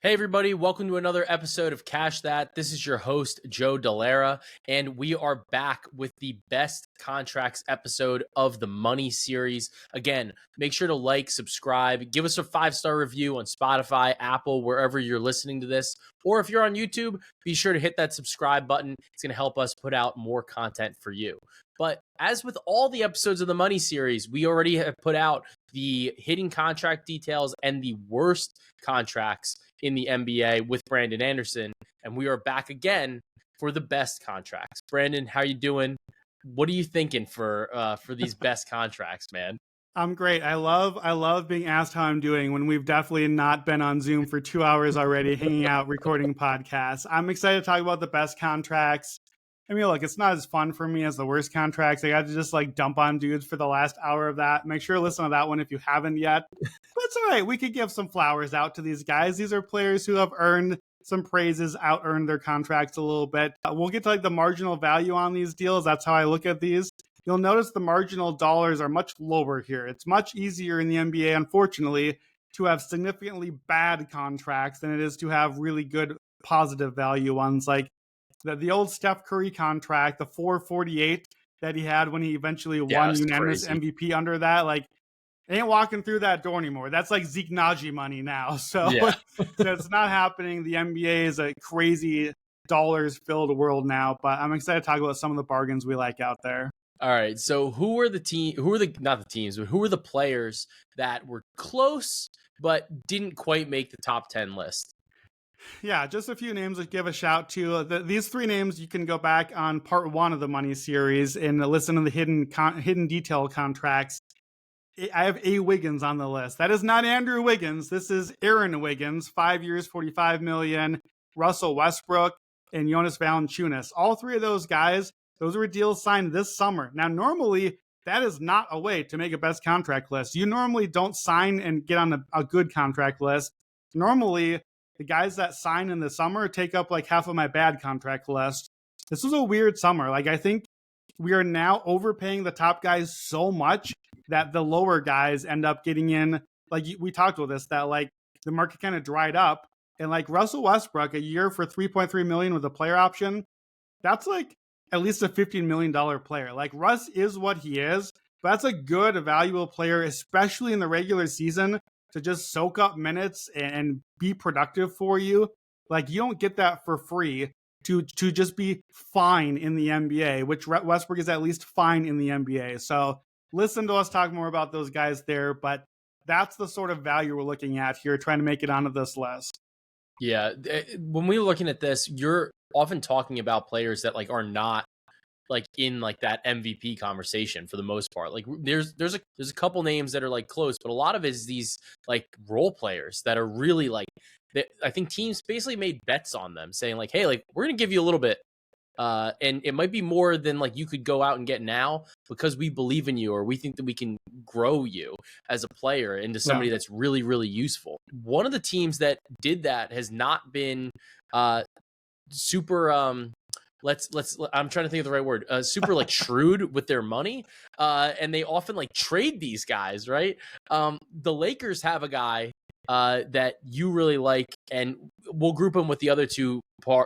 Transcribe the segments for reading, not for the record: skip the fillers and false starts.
Hey everybody, welcome to another episode of Cash That. This is your host, Joe Dellera, and we are back with the best contracts episode of the Money series. Again, make sure to like, subscribe, give us a 5-star review on Spotify, Apple, wherever you're listening to this. Or if you're on YouTube, be sure to hit that subscribe button. It's going to help us put out more content for you. But as with all the episodes of the Money series, we already have put out the hidden contract details and the worst contracts in the NBA with Brandon Anderson, and we are back again for the best contracts. Brandon, how you doing? What are you thinking for these best contracts, man? I'm great. I love being asked how I'm doing when we've definitely not been on Zoom for 2 hours already, hanging out, recording podcasts. I'm excited to talk about the best contracts. I mean, look, it's not as fun for me as the worst contracts. I got to just dump on dudes for the last hour of that. Make sure to listen to that one if you haven't yet. But it's all right. We could give some flowers out to these guys. These are players who have earned some praises, out-earned their contracts a little bit. We'll get to the marginal value on these deals. That's how I look at these. You'll notice the marginal dollars are much lower here. It's much easier in the NBA, unfortunately, to have significantly bad contracts than it is to have really good positive value ones. Like the old Steph Curry contract, the 448 that he had when he eventually won unanimous MVP under that, ain't walking through that door anymore. That's like Zeke Naji money now. So, so it's not happening. The NBA is a crazy dollars-filled world now, but I'm excited to talk about some of the bargains we like out there. All right. So who are the players that were close but didn't quite make the top 10 list? Yeah, just a few names to give a shout to. These three names, you can go back on part 1 of the Money series and listen to the hidden detail contracts. I have A. Wiggins on the list. That is not Andrew Wiggins. This is Aaron Wiggins, 5 years, $45 million, Russell Westbrook, and Jonas Valanciunas. All three of those guys, those were deals signed this summer. Now, normally, that is not a way to make a best contract list. You normally don't sign and get on a good contract list. Normally, the guys that sign in the summer take up half of my bad contract list. This was a weird summer. I think we are now overpaying the top guys so much that the lower guys end up getting in. We talked about this, that the market kind of dried up. And Russell Westbrook, a year for $3.3 million with a player option, that's at least a $15 million player. Russ is what he is, but that's a good, valuable player, especially in the regular season, to just soak up minutes and be productive for you. You don't get that for free to just be fine in the NBA, which Westbrook is at least fine in the NBA. So listen to us talk more about those guys there, but that's the sort of value we're looking at here, trying to make it onto this list. Yeah. When we're looking at this, you're often talking about players that are not in that MVP conversation for the most part. There's a couple names that are close, but a lot of it is these role players that are really I think teams basically made bets on them, saying hey, we're gonna give you a little bit, and it might be more than you could go out and get now because we believe in you, or we think that we can grow you as a player into somebody that's really, really useful. One of the teams that did that has not been super I'm trying to think of the right word, super shrewd with their money, and they often trade these guys, right? The Lakers have a guy that you really like, and we'll group him with the other two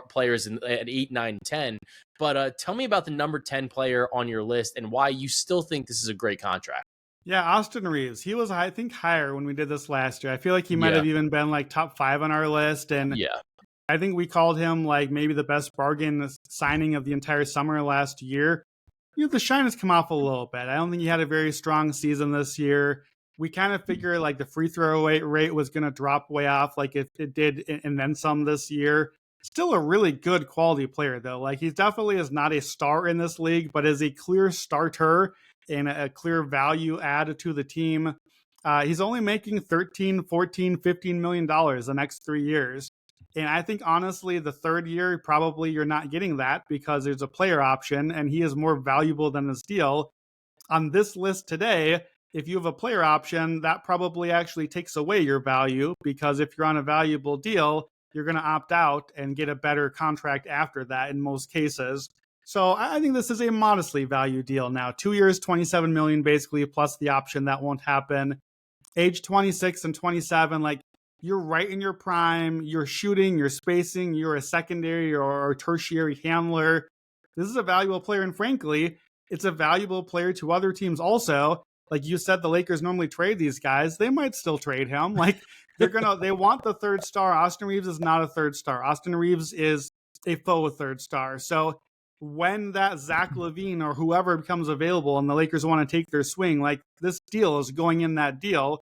players at 8, 9, 10. But tell me about the number 10 player on your list and why you still think this is a great contract. Yeah, Austin Reeves. He was, I think, higher when we did this last year. I feel like he might have even been top 5 on our list, and I think we called him maybe the best bargain signing of the entire summer last year. The shine has come off a little bit. I don't think he had a very strong season this year. We kind of figured the free throw rate was going to drop way off if it did and then some this year. Still a really good quality player, though. He definitely is not a star in this league, but is a clear starter and a clear value add to the team. He's only making $13, $14, $15 million the next 3 years. And I think, honestly, the third year, probably you're not getting that because there's a player option and he is more valuable than his deal. On this list today, if you have a player option, that probably actually takes away your value because if you're on a valuable deal, you're going to opt out and get a better contract after that in most cases. So I think this is a modestly valued deal now. 2 years, $27 million basically, plus the option that won't happen. Age 26 and 27, you're right in your prime, you're shooting, you're spacing, you're a secondary or tertiary handler. This is a valuable player, and frankly, it's a valuable player to other teams also. Like you said, the Lakers normally trade these guys. They might still trade him. Like they want the third star. Austin Reeves is not a third star. Austin Reeves is a faux third star. So when that Zach LaVine or whoever becomes available and the Lakers want to take their swing, like this deal is going in that deal.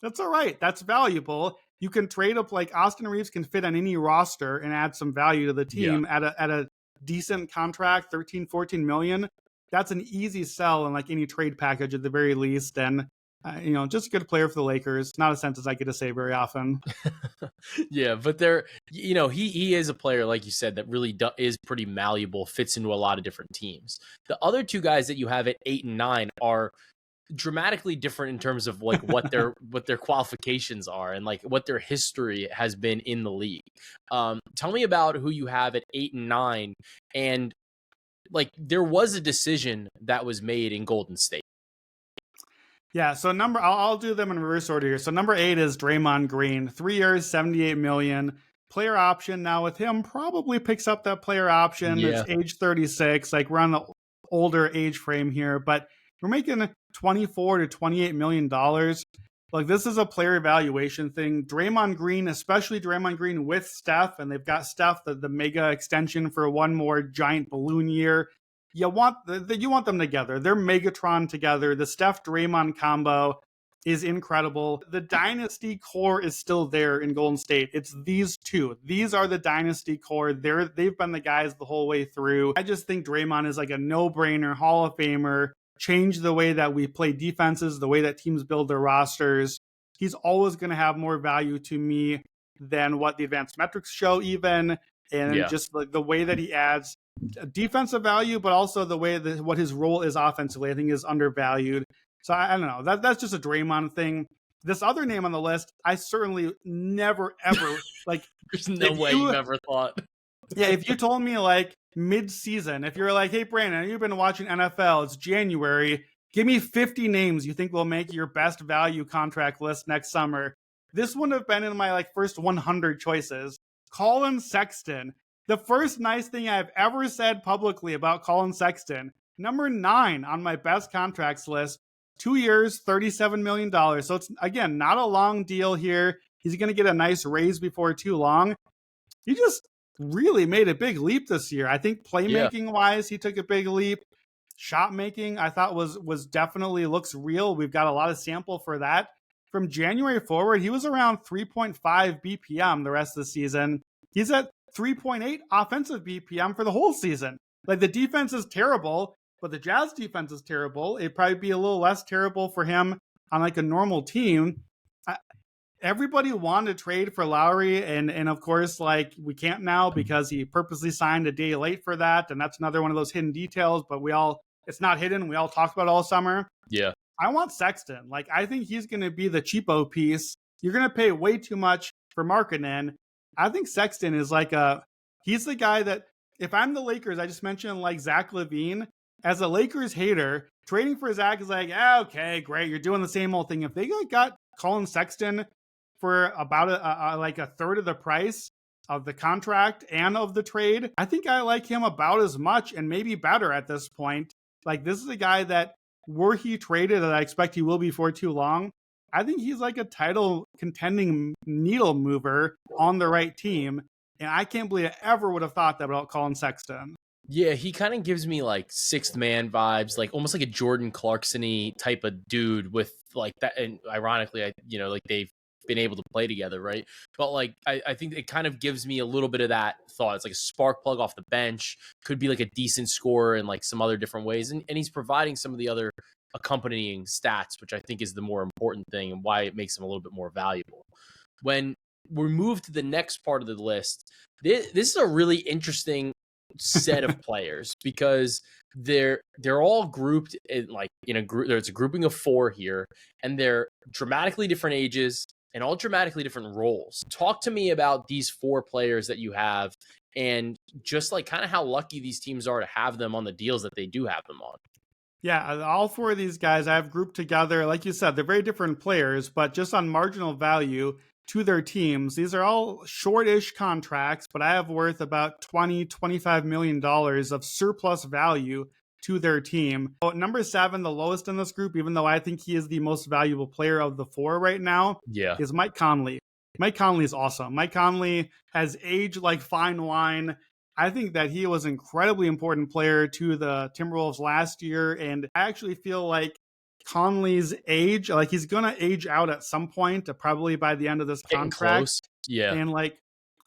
That's all right. That's valuable. You can trade up, like Austin Reeves can fit on any roster and add some value to the team at a decent contract, 13, 14 million. That's an easy sell in like any trade package at the very least. And, just a good player for the Lakers. Not a sentence I get to say very often. Yeah, but he is a player, like you said, that really is pretty malleable, fits into a lot of different teams. The other two guys that you have at 8 and 9 are dramatically different in terms of like what their qualifications are and like what their history has been in the league. Tell me about who you have at 8 and 9, and like there was a decision that was made in Golden State. Yeah, so I'll do them in reverse order here. So number 8 is Draymond Green, 3 years, 78 million. Player option. Now with him, probably picks up that player option. Yeah. It's age 36. Like we're on the older age frame here, but we're making 24 to 28 million dollars. Like this is a player evaluation thing. Draymond Green, especially Draymond Green with Steph, and they've got Steph the mega extension for one more giant balloon year. You want them together. They're Megatron together. The Steph Draymond combo is incredible. The dynasty core is still there in Golden State. It's these two. These are the dynasty core. They've been the guys the whole way through. I just think Draymond is like a no-brainer Hall of Famer. Change the way that we play defenses, the way that teams build their rosters. He's always going to have more value to me than what the advanced metrics show even. And just like the way that he adds defensive value, but also the way that what his role is offensively, I think is undervalued. So I don't know. That's just a Draymond thing. This other name on the list, I certainly never ever like. There's no way you ever thought. Yeah, if you told me like mid-season, if you're like, hey Brandon, you've been watching NFL, it's January, give me 50 names you think will make your best value contract list next summer. This wouldn't have been in my like first 100 choices. Colin Sexton. The first nice thing I've ever said publicly about Colin Sexton. Number 9 on my best contracts list. 2 years, $37 million. So it's, again, not a long deal here. He's going to get a nice raise before too long. He just really made a big leap this year. I think playmaking-wise, he took a big leap. Shot making, I thought was definitely looks real. We've got a lot of sample for that. From January forward, he was around 3.5 BPM the rest of the season. He's at 3.8 offensive BPM for the whole season. Like the defense is terrible, but the Jazz defense is terrible. It'd probably be a little less terrible for him on like a normal team. Everybody wanted to trade for Lowry, and of course, like we can't now because he purposely signed a day late for that, and that's another one of those hidden details. But it's not hidden. We all talked about it all summer. Yeah, I want Sexton. Like I think he's going to be the cheapo piece. You're going to pay way too much for Markkanen. I think Sexton is he's the guy that if I'm the Lakers, I just mentioned like Zach LaVine. As a Lakers hater, trading for Zach is like, okay, great. You're doing the same old thing. If they got Colin Sexton for about a third of the price of the contract and of the trade, I think I like him about as much and maybe better at this point. Like this is a guy that were he traded, and I expect he will be for too long, I think he's like a title contending needle mover on the right team. And I can't believe I ever would have thought that about Colin Sexton. Yeah, he kind of gives me like sixth man vibes, like almost like a Jordan Clarkson-y type of dude with like that. And ironically, like they've been able to play together, right? But like I think it kind of gives me a little bit of that thought. It's like a spark plug off the bench, could be like a decent scorer in like some other different ways. And he's providing some of the other accompanying stats, which I think is the more important thing and why it makes him a little bit more valuable. When we move to the next part of the list, this is a really interesting set of players because they're all grouped in a group. There's a grouping of 4 here, and they're dramatically different ages and all dramatically different roles. Talk to me about these 4 players that you have and just like kind of how lucky these teams are to have them on the deals that they do have them on. Yeah, all 4 of these guys I have grouped together. Like you said, they're very different players, but just on marginal value, to their teams. These are all shortish contracts, but I have worth about $20-25 million of surplus value to their team. So number 7, the lowest in this group, even though I think he is the most valuable player of the 4 right now, is Mike Conley. Mike Conley is awesome. Mike Conley has aged like fine wine. I think that he was an incredibly important player to the Timberwolves last year, and I actually feel like Conley's age, like he's gonna age out at some point, probably by the end of this contract. Yeah. And like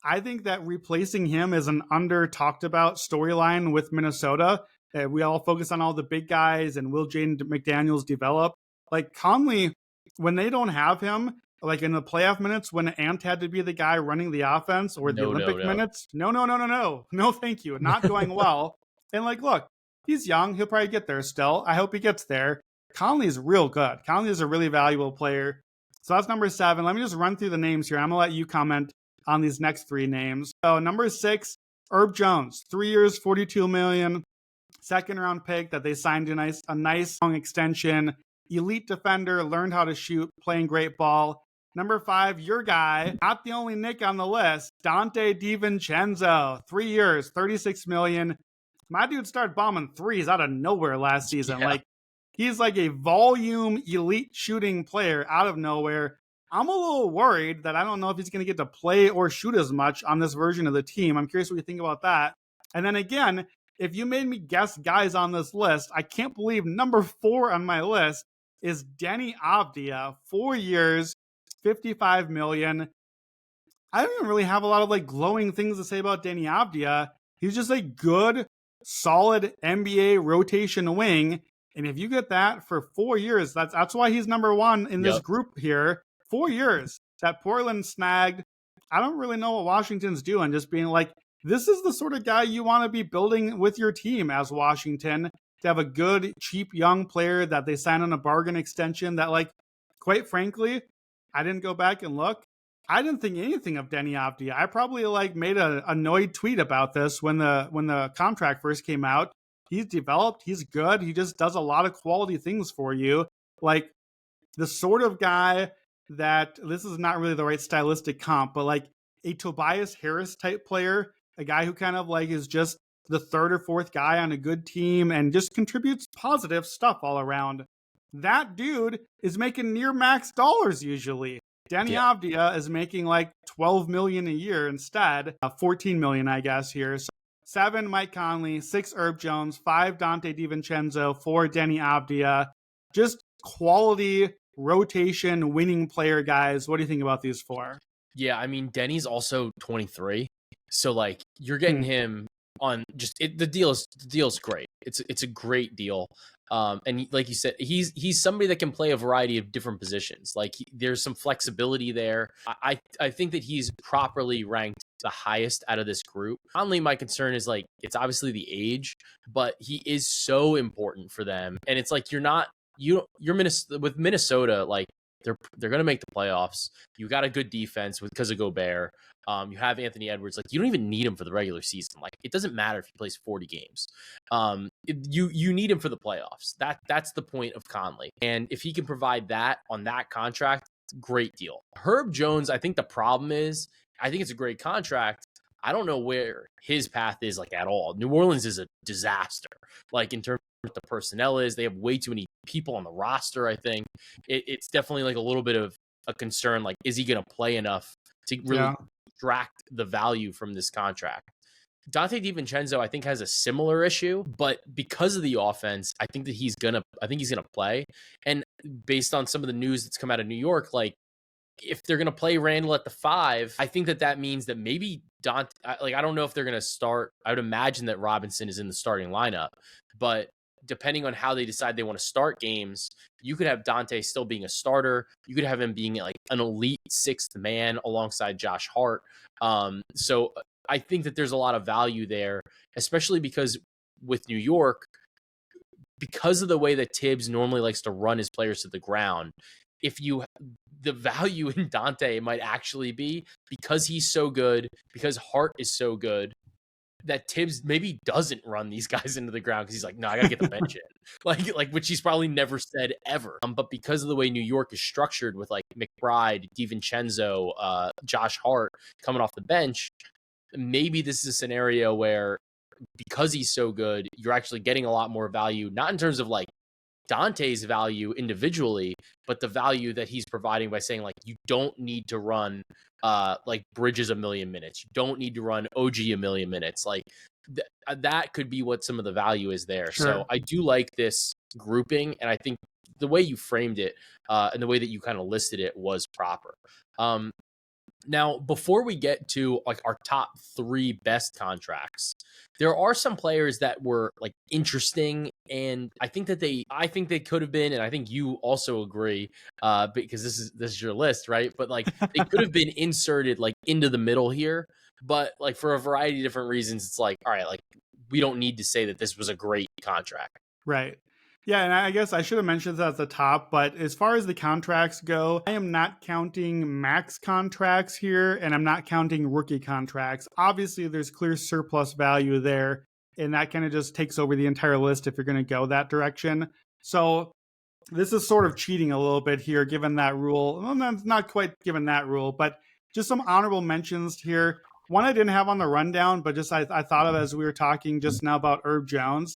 I think that replacing him is an under talked about storyline with Minnesota. We all focus on all the big guys and will Jaden McDaniels develop. Like Conley, when they don't have him, like in the playoff minutes when Ant had to be the guy running the offense, or the Olympic minutes, no, thank you, not going well. And like, look, he's young, he'll probably get there still. I hope he gets there. Conley's real good. Conley is a really valuable player. So that's number 7. Let me just run through the names here. I'm gonna let you comment on these next 3 names. So number 6, Herb Jones, 3 years, $42 million, second round pick that they signed a nice long extension. Elite defender, learned how to shoot, playing great ball. Number 5, your guy, not the only Nick on the list, Dante DiVincenzo, 3 years, $36 million. My dude started bombing threes out of nowhere last season. Yeah. Like, he's like a volume elite shooting player out of nowhere. I'm a little worried that I don't know if he's going to get to play or shoot as much on this version of the team. I'm curious what you think about that. And then again, if you made me guess guys on this list, I can't believe number 4 on my list is Deni Avdija, 4 years, $55 million. I don't even really have a lot of like glowing things to say about Deni Avdija. He's just a good, solid NBA rotation wing. And if you get that for 4 years, that's why he's number 1 in this group here. 4 years that Portland snagged. I don't really know what Washington's doing, just being like, this is the sort of guy you want to be building with your team as Washington, to have a good, cheap, young player that they sign on a bargain extension that, like, quite frankly, I didn't go back and look. I didn't think anything of Deni Avdija. I probably like made an annoyed tweet about this when the contract first came out. He's developed. He's good. He just does a lot of quality things for you. Like the sort of guy that, this is not really the right stylistic comp, but like a Tobias Harris type player, a guy who kind of like is just the 3rd or 4th guy on a good team and just contributes positive stuff all around. That dude is making near max dollars usually. Deni Avdija is making like $12 million a year instead, $14 million, I guess, here. So 7, Mike Conley, 6, Herb Jones, 5, Dante DiVincenzo, 4, Deni Avdija. Just quality rotation winning player guys. What do you think about these 4? Yeah, I mean, Denny's also 23. So like you're getting him on just the deal's great. It's a great deal. And like you said, he's somebody that can play a variety of different positions. Like there's some flexibility there. I think that he's properly ranked the highest out of this group. Only my concern is like it's obviously the age, but he is so important for them. And it's like you're with Minnesota, like they're going to make the playoffs. You got a good defense because of Gobert. You have Anthony Edwards. Like you don't even need him for the regular season. Like it doesn't matter if he plays 40 games. You need him for the playoffs. That's the point of Conley. And if he can provide that on that contract, great deal. Herb Jones, I think the problem is, I think it's a great contract. I don't know where his path is like at all. New Orleans is a disaster. Like in terms of what the personnel is, they have way too many people on the roster. I think it's definitely like a little bit of a concern. Like, is he going to play enough to really extract the value from this contract? Dante DiVincenzo, I think, has a similar issue, but because of the offense, I think he's gonna play. And based on some of the news that's come out of New York, like if they're gonna play Randall at the 5, I think that means that maybe Dante. Like I don't know if they're gonna start. I would imagine that Robinson is in the starting lineup, but depending on how they decide they want to start games, you could have Dante still being a starter. You could have him being like an elite 6th man alongside Josh Hart. So I think that there's a lot of value there, especially because with New York, because of the way that Tibbs normally likes to run his players to the ground, the value in Dante might actually be because he's so good, because Hart is so good, that Tibbs maybe doesn't run these guys into the ground because he's like, no, I gotta get the bench in, like which he's probably never said ever. But because of the way New York is structured with like McBride, DiVincenzo, Josh Hart coming off the bench, maybe this is a scenario where because he's so good, you're actually getting a lot more value, not in terms of like Dante's value individually, but the value that he's providing by saying like you don't need to run like Bridges a million minutes. You don't need to run OG a million minutes. Like that could be what some of the value is there. Sure. So I do like this grouping, and I think the way you framed it and the way that you kind of listed it was proper. Now, before we get to like our top 3 best contracts, there are some players that were like interesting, and I think they could have been, and I think you also agree, because this is your list, right? But like they could have been inserted like into the middle here, but like for a variety of different reasons, it's like, all right, like we don't need to say that this was a great contract. Right. Yeah, and I guess I should have mentioned that at the top, but as far as the contracts go, I am not counting max contracts here, and I'm not counting rookie contracts. Obviously, there's clear surplus value there, and that kind of just takes over the entire list if you're going to go that direction. So this is sort of cheating a little bit here, given that rule. Well, not quite given that rule, but just some honorable mentions here. One I didn't have on the rundown, but just I thought of as we were talking just now about Herb Jones.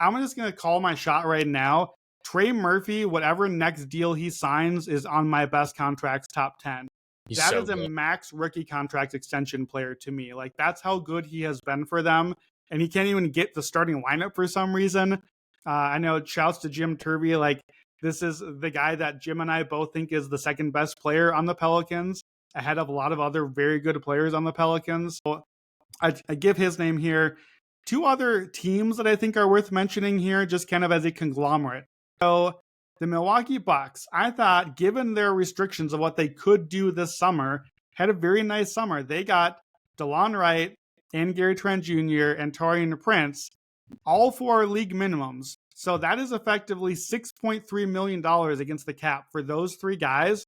I'm just going to call my shot right now. Trey Murphy, whatever next deal he signs, is on my best contracts top 10. That is a max rookie contract extension player to me. Like, that's how good he has been for them. And he can't even get the starting lineup for some reason. I know, shouts to Jim Turvey. Like, this is the guy that Jim and I both think is the second best player on the Pelicans, ahead of a lot of other very good players on the Pelicans. So I give his name here. 2 other teams that I think are worth mentioning here, just kind of as a conglomerate. So the Milwaukee Bucks, I thought, given their restrictions of what they could do this summer, had a very nice summer. They got DeLon Wright and Gary Trent Jr. and Taurean Prince, all for league minimums. So that is effectively $6.3 million against the cap for those 3 guys.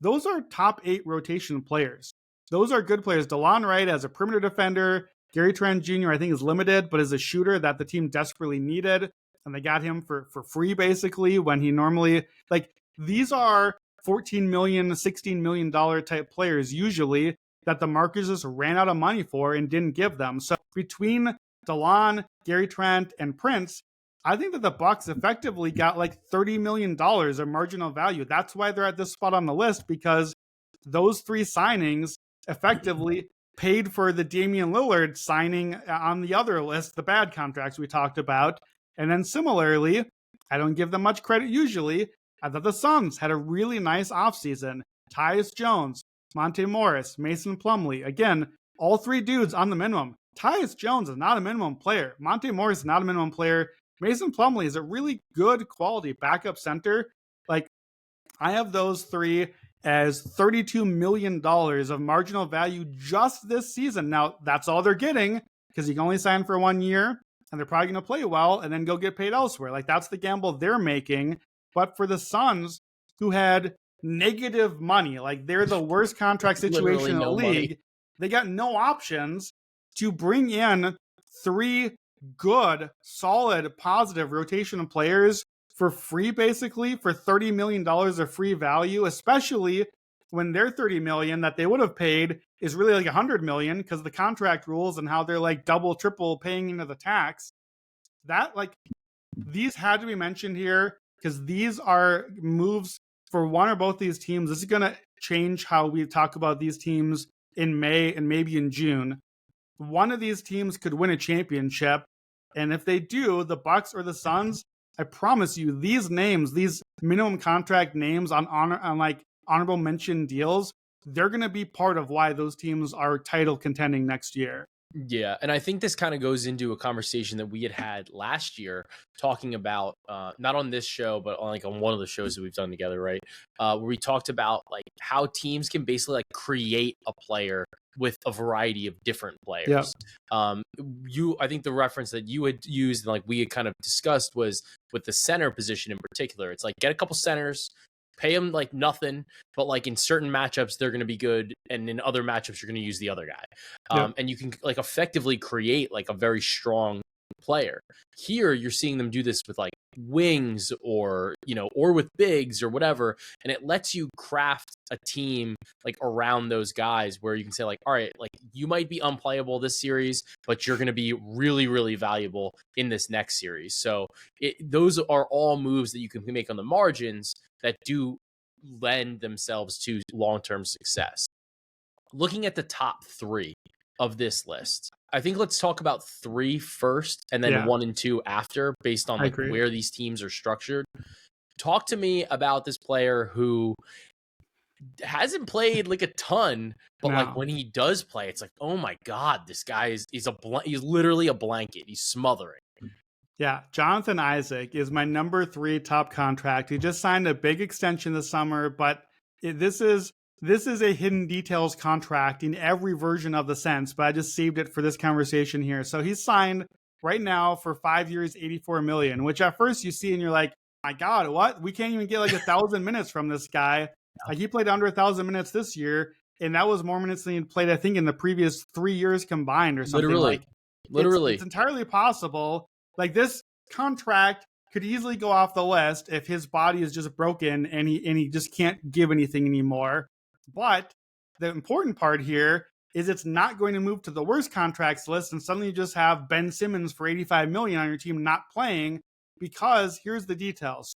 Those are top 8 rotation players. Those are good players. DeLon Wright as a perimeter defender. Gary Trent Jr., I think, is limited, but is a shooter that the team desperately needed. And they got him for free, basically, when he normally, like, these are $14 million, $16 million type players, usually, that the Markers just ran out of money for and didn't give them. So between DeLon, Gary Trent, and Prince, I think that the Bucks effectively got like $30 million of marginal value. That's why they're at this spot on the list, because those 3 signings effectively paid for the Damian Lillard signing on the other list, the bad contracts we talked about. And then similarly, I don't give them much credit usually. I thought the Suns had a really nice offseason. Tyus Jones, Monte Morris, Mason Plumlee. Again, all 3 dudes on the minimum. Tyus Jones is not a minimum player. Monte Morris is not a minimum player. Mason Plumlee is a really good quality backup center. Like, I have those 3 as $32 million of marginal value just this season. Now, that's all they're getting, because you can only sign for 1 year, and they're probably going to play well and then go get paid elsewhere. Like, that's the gamble they're making. But for the Suns, who had negative money, like, they're the worst contract situation in the league, they got no options to bring in 3 good, solid, positive rotation players for free, basically, for $30 million of free value, especially when their $30 million that they would have paid is really like $100 million because the contract rules and how they're like double, triple paying into the tax. That, like, these had to be mentioned here because these are moves for one or both these teams. This is going to change how we talk about these teams in May and maybe in June. One of these teams could win a championship, and if they do, the Bucks or the Suns, I promise you, these names, these minimum contract names on like honorable mention deals, they're going to be part of why those teams are title contending next year. Yeah, and I think this kind of goes into a conversation that we had last year, talking about not on this show, but on one of the shows that we've done together, right? Where we talked about like how teams can basically like create a player with a variety of different players. Yep. I think the reference that you had used and like we had kind of discussed was with the center position in particular. It's like get a couple centers, pay them like nothing, but like in certain matchups they're going to be good, and in other matchups you're going to use the other guy. Yep. And you can like effectively create like a very strong player. Here you're seeing them do this with like wings, or or with bigs or whatever, and it lets you craft a team like around those guys where you can say like, all right, like you might be unplayable this series, but you're going to be really, really valuable in this next series. So those are all moves that you can make on the margins that do lend themselves to long-term success. Looking at the top 3 of this list, I think let's talk about 3 first, and then 1 and 2 after, based on like where these teams are structured. Talk to me about this player who hasn't played like a ton, but like when he does play, it's like, oh my god, this guy he's literally a blanket. He's smothering. Yeah, Jonathan Isaac is my number 3 top contract. He just signed a big extension this summer, but this is a hidden details contract in every version of the sense, but I just saved it for this conversation here. So he's signed right now for 5 years, $84 million, which at first you see and you're like, my God, what? We can't even get like 1,000 minutes from this guy. Like he played under 1,000 minutes this year, and that was more minutes than he played, I think, in the previous 3 years combined or something. Literally. It's entirely possible. Like this contract could easily go off the list if his body is just broken and he just can't give anything anymore. But the important part here is it's not going to move to the worst contracts list and suddenly you just have Ben Simmons for $85 million on your team not playing, because here's the details.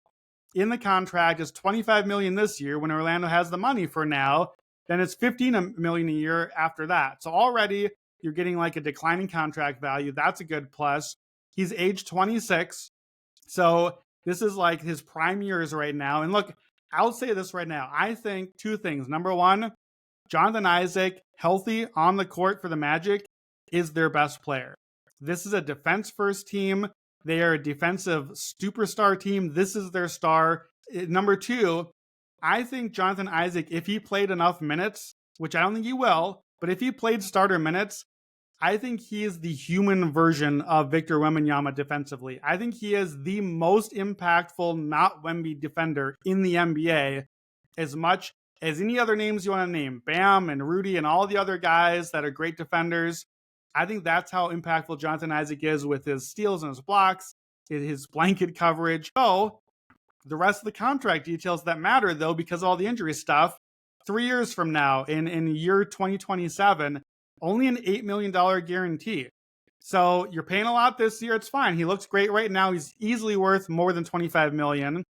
In the contract is $25 million this year when Orlando has the money for now. Then it's $15 million a year after that. So already you're getting like a declining contract value. That's a good plus. He's age 26. So this is like his prime years right now. And look, I'll say this right now. I think 2 things. Number 1, Jonathan Isaac, healthy on the court for the Magic, is their best player. This is a defense-first team. They are a defensive superstar team. This is their star. Number 2, I think Jonathan Isaac, if he played enough minutes, which I don't think he will, but if he played starter minutes, I think he is the human version of Victor Wembanyama defensively. I think he is the most impactful not Wemby defender in the NBA, as much as any other names you want to name, Bam and Rudy and all the other guys that are great defenders. I think that's how impactful Jonathan Isaac is with his steals and his blocks, his blanket coverage. So the rest of the contract details that matter, though, because of all the injury stuff, 3 years from now, in year 2027, only an $8 million guarantee. So you're paying a lot this year. It's fine. He looks great right now. He's easily worth more than $25 million.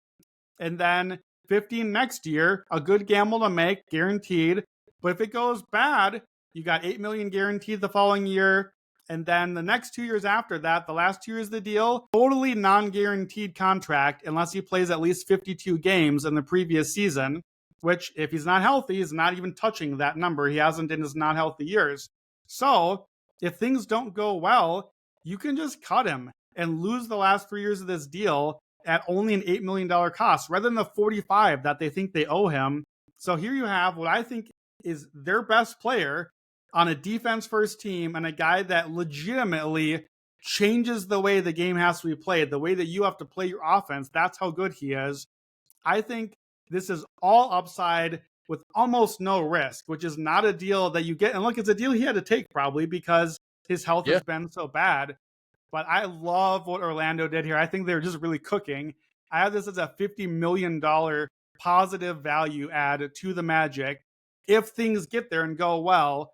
And then 15 next year, a good gamble to make, guaranteed. But if it goes bad, you got $8 million guaranteed the following year. And then the next 2 years after that, the last 2 years of the deal, totally non-guaranteed contract unless he plays at least 52 games in the previous season, which if he's not healthy, he's not even touching that number. He hasn't in his not healthy years. So if things don't go well, you can just cut him and lose the last 3 years of this deal at only an $8 million cost rather than the 45 that they think they owe him. So here you have what I think is their best player on a defense-first team and a guy that legitimately changes the way the game has to be played, the way that you have to play your offense. That's how good he is. I think this is all upside with almost no risk, which is not a deal that you get. And look, it's a deal he had to take probably because his health has been so bad. But I love what Orlando did here. I think they're just really cooking. I have this as a $50 million positive value add to the Magic. If things get there and go well,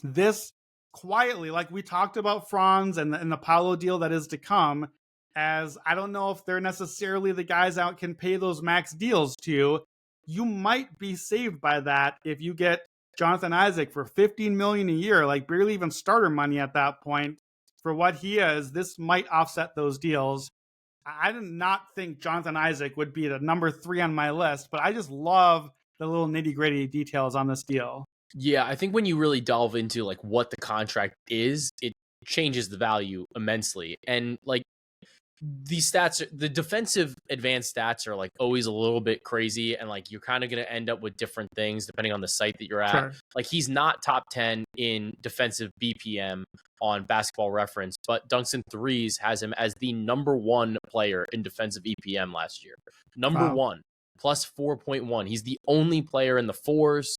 this quietly, like we talked about Franz and the Paolo deal that is to come, as I don't know if they're necessarily the guys out can pay those max deals to. You might be saved by that if you get Jonathan Isaac for $15 million a year, like barely even starter money at that point. For what he is, this might offset those deals. I did not think Jonathan Isaac would be the number 3 on my list, but I just love the little nitty-gritty details on this deal. Yeah, I think when you really delve into like what the contract is, it changes the value immensely. And like these stats, the defensive advanced stats are like always a little bit crazy, and like you're kind of going to end up with different things depending on the site that you're at. Sure. Like he's not top 10 in defensive BPM on Basketball Reference, but Dunks and Threes has him as the number 1 player in defensive EPM last year. Number 1. plus 4.1. He's the only player in the fours.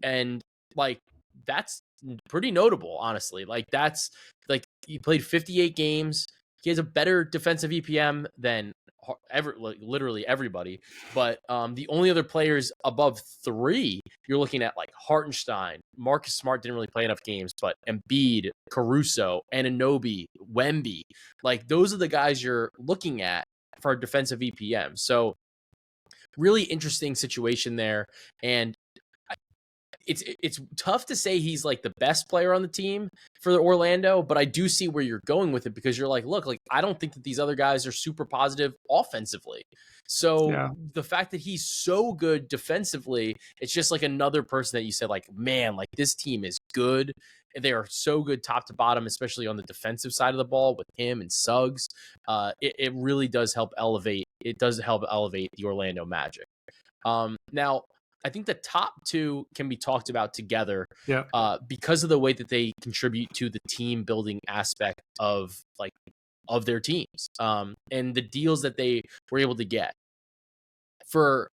And like, that's pretty notable, honestly. Like, that's like, he played 58 games. He has a better defensive EPM than literally everybody. But the only other players above 3, you're looking at like Hartenstein, Marcus Smart didn't really play enough games, but Embiid, Caruso, Anunoby, Wemby, like those are the guys you're looking at for defensive EPM. So really interesting situation there. And it's tough to say he's like the best player on the team for the Orlando, but I do see where you're going with it, because you're like, look, like I don't think that these other guys are super positive offensively. So the fact that he's so good defensively, it's just like another person that you said, like, man, like this team is good. They are so good top to bottom, especially on the defensive side of the ball with him and Suggs. It really does help elevate. It does help elevate the Orlando Magic. Now, I think the top 2 can be talked about together because of the way that they contribute to the team building aspect of their teams and the deals that they were able to get. For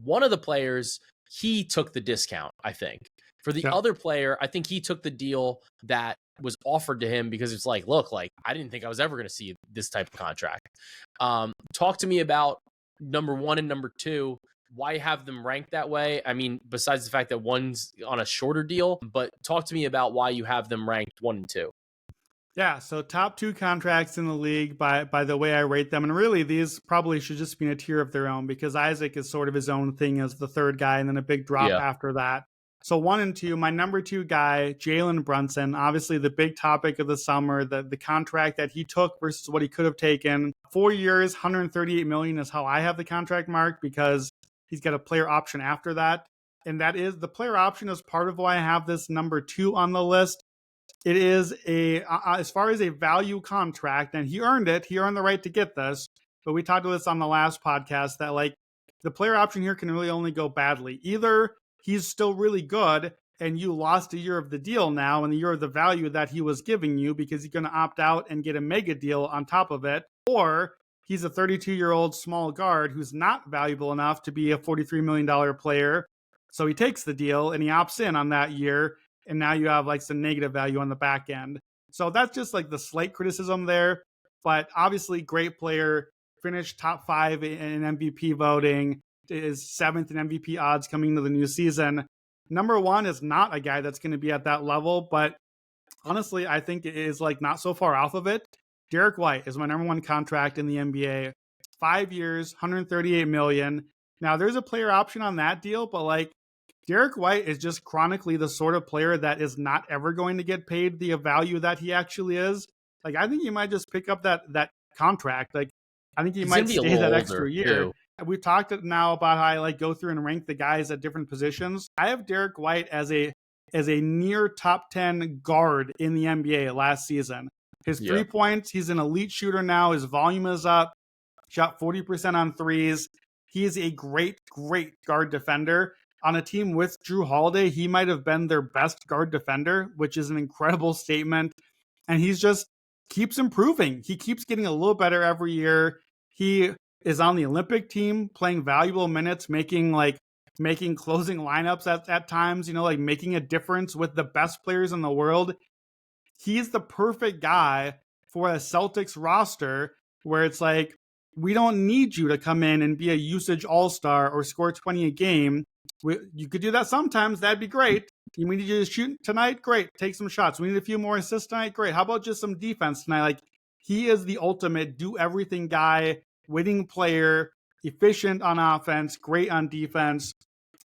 one of the players, he took the discount, I think. For the other player, I think he took the deal that was offered to him, because it's like, look, like I didn't think I was ever going to see this type of contract. Talk to me about number 1 and number 2. Why have them ranked that way? I mean, besides the fact that one's on a shorter deal, but talk to me about why you have them ranked 1 and 2. Yeah, so top 2 contracts in the league by the way I rate them. And really, these probably should just be in a tier of their own, because Isaac is sort of his own thing as the third guy, and then a big drop after that. So 1 and 2, my number 2 guy, Jalen Brunson, obviously the big topic of the summer, the contract that he took versus what he could have taken. 4 years, $138 million is how I have the contract marked, because he's got a player option after that. And that is, the player option is part of why I have this number 2 on the list. It is as far as a value contract, and he earned it. He earned the right to get this. But we talked about this on the last podcast, that like the player option here can really only go badly. Either he's still really good and you lost a year of the deal now and the year of the value that he was giving you, because he's going to opt out and get a mega deal on top of it, or he's a 32-year-old small guard who's not valuable enough to be a $43 million player. So he takes the deal and he opts in on that year. And now you have like some negative value on the back end. So that's just like the slight criticism there. But obviously, great player, finished top 5 in MVP voting, is 7th in MVP odds coming into the new season. Number 1 is not a guy that's going to be at that level. But honestly, I think it is like not so far off of it. Derrick White is my number 1 contract in the NBA. 5 years, $138 million. Now, there's a player option on that deal, but like Derrick White is just chronically the sort of player that is not ever going to get paid the value that he actually is. Like, I think you might just pick up that contract. Like, I think he might stay that extra year. Too. We've talked now about how I like go through and rank the guys at different positions. I have Derrick White as a near top 10 guard in the NBA last season. His 3 points, he's an elite shooter now. His volume is up. Shot 40% on threes. He is a great, great guard defender. On a team with Drew Holiday, he might have been their best guard defender, which is an incredible statement. And he's just keeps improving. He keeps getting a little better every year. He is on the Olympic team, playing valuable minutes, making closing lineups at times, like making a difference with the best players in the world. He's the perfect guy for a Celtics roster where it's like, we don't need you to come in and be a usage all-star or score 20 a game. You could do that sometimes. That'd be great. We need you to shoot tonight? Great. Take some shots. We need a few more assists tonight? Great. How about just some defense tonight? Like, he is the ultimate do-everything guy, winning player, efficient on offense, great on defense.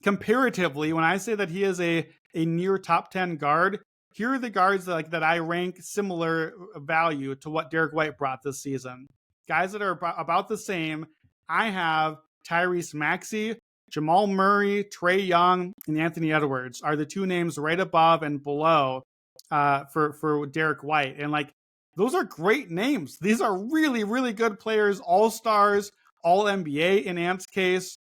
Comparatively, when I say that he is a near top 10 guard, here are the guards that I rank similar value to what Derrick White brought this season. Guys that are about the same. I have Tyrese Maxey, Jamal Murray, Trae Young, and Anthony Edwards are the 2 names right above and below for Derrick White. And like, those are great names. These are really, really good players, all-stars, all-NBA in Ant's case.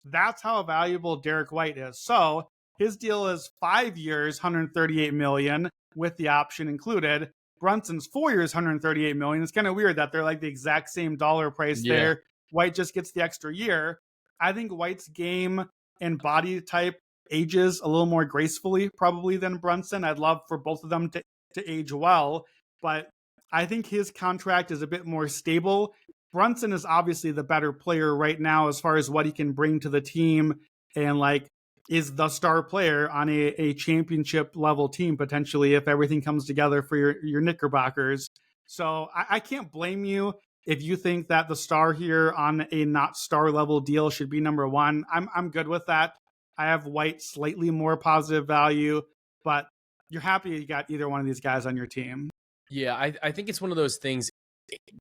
That's how valuable Derrick White is. So his deal is 5 years, $138 million with the option included. Brunson's 4 years, $138 million. It's kind of weird that they're like the exact same dollar price there. White just gets the extra year. I think White's game and body type ages a little more gracefully probably than Brunson. I'd love for both of them to age well, but I think his contract is a bit more stable. Brunson is obviously the better player right now as far as what he can bring to the team and like is the star player on a championship level team potentially if everything comes together for your Knickerbockers. So I can't blame you if you think that the star here on a not star level deal should be number one. I'm good with that. I have White slightly more positive value, but you're happy you got either one of these guys on your team. Yeah, I think it's one of those things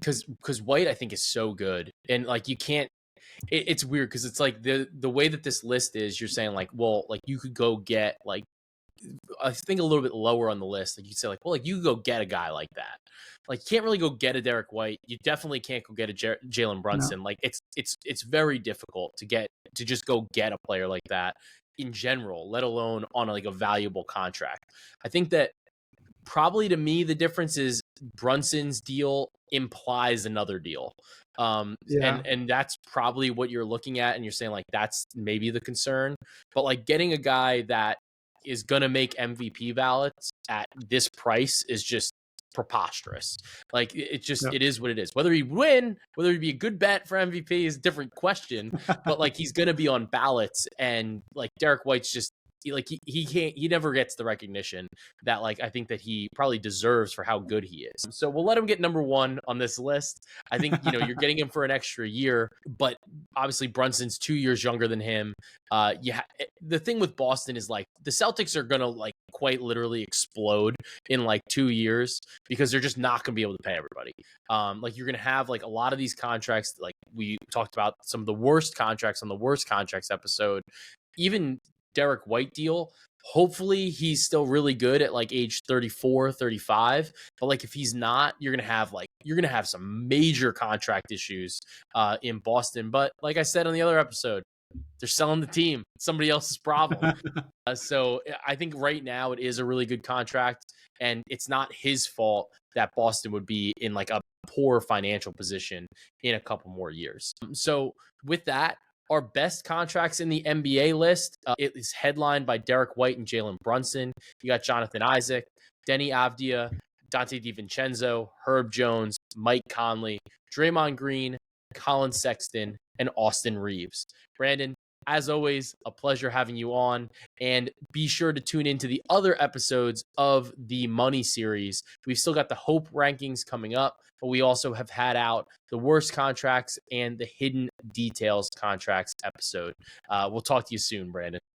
because White I think is so good, and like you can't. It's weird because it's like the way that this list is. You're saying like, well, like you could go get like I think a little bit lower on the list. Like you say like, well, like you could go get a guy like that. Like you can't really go get a Derrick White. You definitely can't go get a Jalen No. Brunson. Like it's very difficult to just go get a player like that in general, let alone on like a valuable contract. I think that probably to me the difference is Brunson's deal implies another deal. Yeah. And that's probably what you're looking at and you're saying like that's maybe the concern. But like getting a guy that is going to make MVP ballots at this price is just preposterous. Like Yep. it is what it is. Whether he win, whether he be a good bet for MVP is a different question, but like he's going to be on ballots and like Derrick White's just he can't he never gets the recognition that like I think that he probably deserves for how good he is. So we'll let him get number one on this list. I think you're getting him for an extra year, but obviously Brunson's 2 years younger than him. The thing with Boston is like the Celtics are gonna like quite literally explode in like 2 years because they're just not gonna be able to pay everybody. Like you're gonna have like a lot of these contracts. Like we talked about some of the worst contracts on the worst contracts episode. Even Derrick White deal, hopefully he's still really good at like age 34, 35. But like if he's not, you're gonna have some major contract issues in Boston. But like I said on the other episode, they're selling the team. It's somebody else's problem. So I think right now it is a really good contract, and it's not his fault that Boston would be in like a poor financial position in a couple more years. So with that, our best contracts in the NBA list, it is headlined by Derrick White and Jalen Brunson. You got Jonathan Isaac, Denny Avdia, Dante DiVincenzo, Herb Jones, Mike Conley, Draymond Green, Colin Sexton, and Austin Reeves. Brandon, as always, a pleasure having you on. And be sure to tune into the other episodes of the Money series. We've still got the Hope rankings coming up, but we also have had out the worst contracts and the hidden details contracts episode. We'll talk to you soon, Brandon.